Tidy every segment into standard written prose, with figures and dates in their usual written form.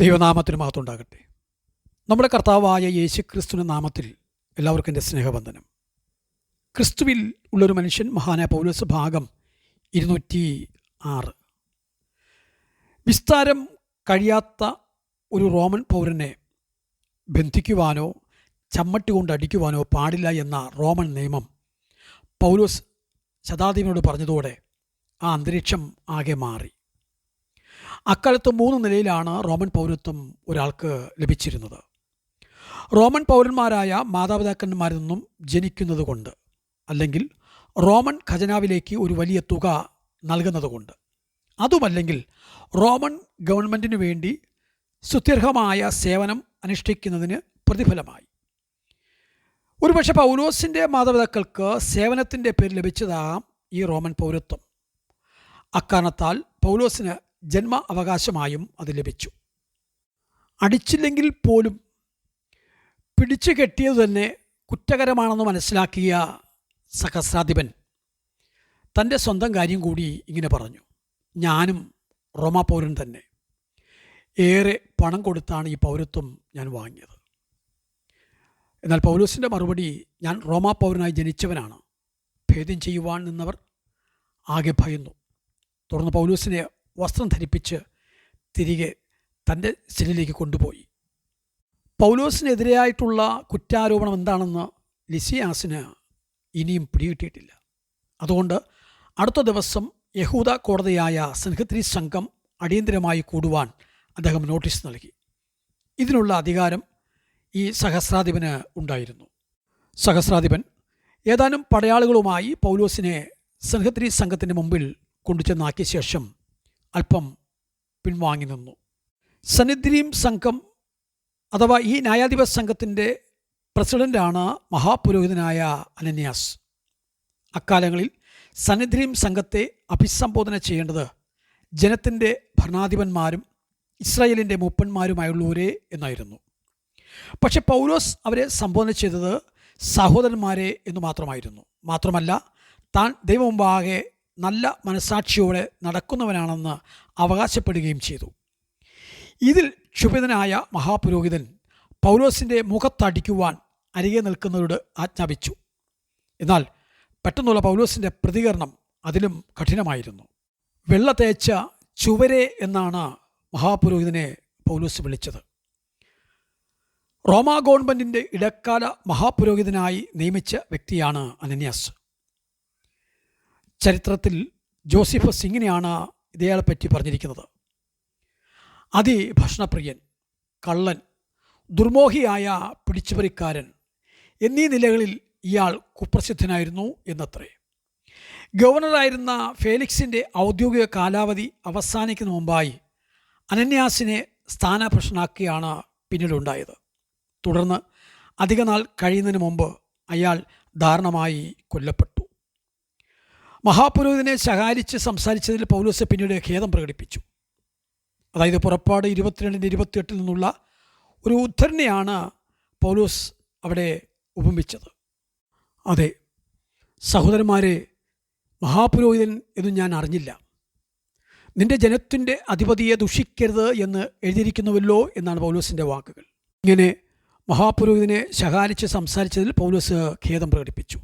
ദൈവനാമത്തിന് മഹത്വമുണ്ടാകട്ടെ. നമ്മുടെ കർത്താവായ യേശുക്രിസ്തുവിൻ്റെ നാമത്തിൽ എല്ലാവർക്കും എൻ്റെ സ്നേഹവന്ദനം. ക്രിസ്തുവിൽ ഉള്ളൊരു മനുഷ്യൻ, മഹാനായ പൗലോസ്, ഭാഗം 206. വിസ്താരം കഴിയാത്ത ഒരു റോമൻ പൗരനെ ബന്ധിക്കുവാനോ ചമ്മട്ടി കൊണ്ട് അടിക്കുവാനോ പാടില്ല എന്ന റോമൻ നിയമം പൗലോസ് ശതാധിപനോട് പറഞ്ഞതോടെ ആ അന്തരീക്ഷം ആകെ മാറി. അക്കാലത്ത് 3 നിലയിലാണ് റോമൻ പൗരത്വം ഒരാൾക്ക് ലഭിച്ചിരുന്നത്. റോമൻ പൗരന്മാരായ മാതാപിതാക്കന്മാരിൽ നിന്നും ജനിക്കുന്നത് കൊണ്ട്, അല്ലെങ്കിൽ റോമൻ ഖജനാവിലേക്ക് ഒരു വലിയ തുക നൽകുന്നത് കൊണ്ട്, അതുമല്ലെങ്കിൽ റോമൻ ഗവൺമെൻറ്റിനു വേണ്ടി സ്തുത്യർഹമായ സേവനം അനുഷ്ഠിക്കുന്നതിന് പ്രതിഫലമായി. ഒരുപക്ഷെ പൗലോസിൻ്റെ മാതാപിതാക്കൾക്ക് സേവനത്തിൻ്റെ പേരിൽ ലഭിച്ചതാകാം ഈ റോമൻ പൗരത്വം. അക്കാരണത്താൽ പൗലോസിന് ജന്മ അവകാശമായും അത് ലഭിച്ചു. അടിച്ചില്ലെങ്കിൽ പോലും പിടിച്ചു കെട്ടിയത് തന്നെ കുറ്റകരമാണെന്ന് മനസ്സിലാക്കിയ സഹസ്രാധിപൻ തൻ്റെ സ്വന്തം കാര്യം കൂടി ഇങ്ങനെ പറഞ്ഞു: ഞാനും റോമാ പൗരൻ തന്നെ. ഏറെ പണം കൊടുത്താണ് ഈ പൗരത്വം ഞാൻ വാങ്ങിയത്. എന്നാൽ പൗലോസിൻ്റെ മറുപടി: ഞാൻ റോമാ പൗരനായി ജനിച്ചവനാണ്. ഭേദ്യം ചെയ്യുവാൻ നിന്നവർ ആകെ ഭയന്നു. തുടർന്ന് പൗലോസിനെ വസ്ത്രം ധരിപ്പിച്ച് തിരികെ തൻ്റെ സെല്ലിലേക്ക് കൊണ്ടുപോയി. പൗലോസിനെതിരെയായിട്ടുള്ള കുറ്റാരോപണം എന്താണെന്ന് ലിസിയാസിന് ഇനിയും പിടികിട്ടിയിട്ടില്ല. അതുകൊണ്ട് അടുത്ത ദിവസം യഹൂദ കോടതിയായ സൻഹദ്രീൻ സംഘം അടിയന്തരമായി കൂടുവാൻ അദ്ദേഹം നോട്ടീസ് നൽകി. ഇതിനുള്ള അധികാരം ഈ സഹസ്രാധിപന് ഉണ്ടായിരുന്നു. സഹസ്രാധിപൻ ഏതാനും പടയാളികളുമായി പൗലോസിനെ സൻഹദ്രീൻ സംഘത്തിൻ്റെ മുമ്പിൽ കൊണ്ടുചെന്നാക്കിയ ശേഷം അല്പം പിൻവാങ്ങി നിന്നു. സന്നിദ്രീം സംഘം അഥവാ ഈ ന്യായാധിപ സംഘത്തിൻ്റെ പ്രസിഡൻ്റാണ് മഹാപുരോഹിതനായ അനന്യാസ്. അക്കാലങ്ങളിൽ സന്നിദ്രീം സംഘത്തെ അഭിസംബോധന ചെയ്യേണ്ടത് ജനത്തിൻ്റെ ഭരണാധിപന്മാരും ഇസ്രായേലിൻ്റെ മൂപ്പന്മാരുമായുള്ളവരെ എന്നായിരുന്നു. പക്ഷെ പൗലോസ് അവരെ സംബോധന ചെയ്തത് സഹോദരന്മാരെ എന്ന് മാത്രമായിരുന്നു. മാത്രമല്ല, താൻ ദൈവമുമ്പാകെ നല്ല മനസാക്ഷിയോടെ നടക്കുന്നവനാണെന്ന് അവകാശപ്പെടുകയും ചെയ്തു. ഇതിൽ ക്ഷുഭിതനായ മഹാപുരോഹിതൻ പൗലോസിൻ്റെ മുഖത്തടിക്കുവാൻ അരികെ നിൽക്കുന്നവരോട് ആജ്ഞാപിച്ചു. എന്നാൽ പെട്ടെന്നുള്ള പൗലോസിൻ്റെ പ്രതികരണം അതിലും കഠിനമായിരുന്നു. വെള്ള തേച്ച ചുവരെ എന്നാണ് മഹാപുരോഹിതനെ പൗലോസ് വിളിച്ചത്. റോമാ ഗവൺമെൻറ്റിൻ്റെ ഇടക്കാല മഹാപുരോഹിതനായി നിയമിച്ച വ്യക്തിയാണ് അനന്യാസ്. ചരിത്രത്തിൽ ജോസഫസ് ഇങ്ങനെയാണ് ഇതേയാളെപ്പറ്റി പറഞ്ഞിരിക്കുന്നത്: അതിഭക്ഷണപ്രിയൻ, കള്ളൻ, ദുർമോഹിയായ പിടിച്ചുപറിക്കാരൻ എന്നീ നിലകളിൽ ഇയാൾ കുപ്രസിദ്ധനായിരുന്നു എന്നത്രേ. ഗവർണറായിരുന്ന ഫേലിക്സിൻ്റെ ഔദ്യോഗിക കാലാവധി അവസാനിക്കുന്ന മുമ്പായി അനന്യാസിനെ സ്ഥാനഭ്രഷ്ടനാക്കിയാണ് പിന്നീടുണ്ടായത്. തുടർന്ന് അധിക നാൾ കഴിയുന്നതിന് മുമ്പ് അയാൾ ദാരുണമായി കൊല്ലപ്പെട്ടു. മഹാപുരോഹിതനെ ശകാരിച്ച് സംസാരിച്ചതിൽ പൗലോസ് പിന്നീട് ഖേദം പ്രകടിപ്പിച്ചു. അതായത് പുറപ്പാട് 22-28 നിന്നുള്ള ഒരു ഉദ്ധരണിയാണ് പൗലോസ് അവിടെ ഉപമിച്ചത്. അതെ സഹോദരന്മാരെ, മഹാപുരോഹിതൻ എന്ന് ഞാൻ അറിഞ്ഞില്ല. നിന്റെ ജനത്തിൻ്റെ അധിപതിയെ ദുഷിക്കരുത് എന്ന് എഴുതിയിരിക്കുന്നുവല്ലോ എന്നാണ് പൗലോസിൻ്റെ വാക്കുകൾ. ഇങ്ങനെ മഹാപുരോഹിതനെ ശകാരിച്ച് സംസാരിച്ചതിൽ പൗലോസ് ഖേദം പ്രകടിപ്പിച്ചു.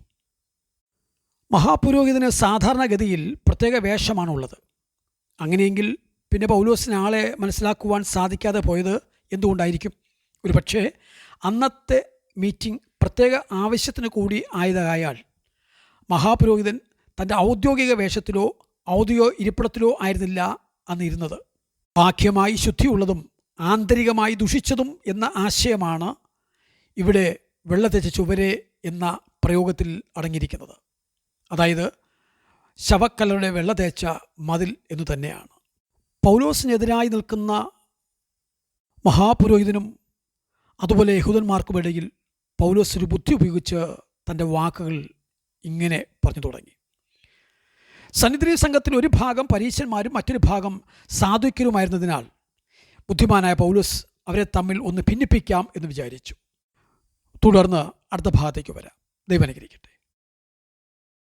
മഹാപുരോഹിതന് സാധാരണഗതിയിൽ പ്രത്യേക വേഷമാണുള്ളത്. അങ്ങനെയെങ്കിൽ പിന്നെ പൗലോസിന് ആളെ മനസ്സിലാക്കുവാൻ സാധിക്കാതെ പോയത് എന്തുകൊണ്ടായിരിക്കും? ഒരു പക്ഷേ അന്നത്തെ മീറ്റിംഗ് പ്രത്യേക ആവശ്യത്തിന് കൂടി ആയതായാൽ മഹാപുരോഹിതൻ തൻ്റെ ഔദ്യോഗിക വേഷത്തിലോ ഔദ്യോഗിക ഇരിപ്പിടത്തിലോ ആയിരുന്നില്ല അന്ന് ഇരുന്നത്. ബാഹ്യമായി ശുദ്ധിയുള്ളതും ആന്തരികമായി ദുഷിച്ചതും എന്ന ആശയമാണ് ഇവിടെ വെള്ളത്തേച്ച ചുവരെ എന്ന പ്രയോഗത്തിൽ അടങ്ങിയിരിക്കുന്നത്. അതായത് ശവക്കല്ലറുടെ വെള്ള തേച്ച മതിൽ എന്നു തന്നെയാണ്. പൗലോസിനെതിരായി നിൽക്കുന്ന മഹാപുരോഹിതനും അതുപോലെ യഹൂദന്മാർക്കുമിടയിൽ പൗലോസ് ഒരു ബുദ്ധി ഉപയോഗിച്ച് തൻ്റെ വാക്കുകൾ ഇങ്ങനെ പറഞ്ഞു തുടങ്ങി: സന്നിദ്രീൻ സംഘത്തിൽ ഒരു ഭാഗം പരീശന്മാരും മറ്റൊരു ഭാഗം സാധുക്യരുമായിരുന്നതിനാൽ ബുദ്ധിമാനായ പൗലോസ് അവരെ തമ്മിൽ ഒന്ന് ഭിന്നിപ്പിക്കാം എന്ന് വിചാരിച്ചു. തുടർന്ന് അടുത്ത ഭാഗത്തേക്ക് വരാം. ദൈവം അനുഗ്രഹിക്കട്ടെ.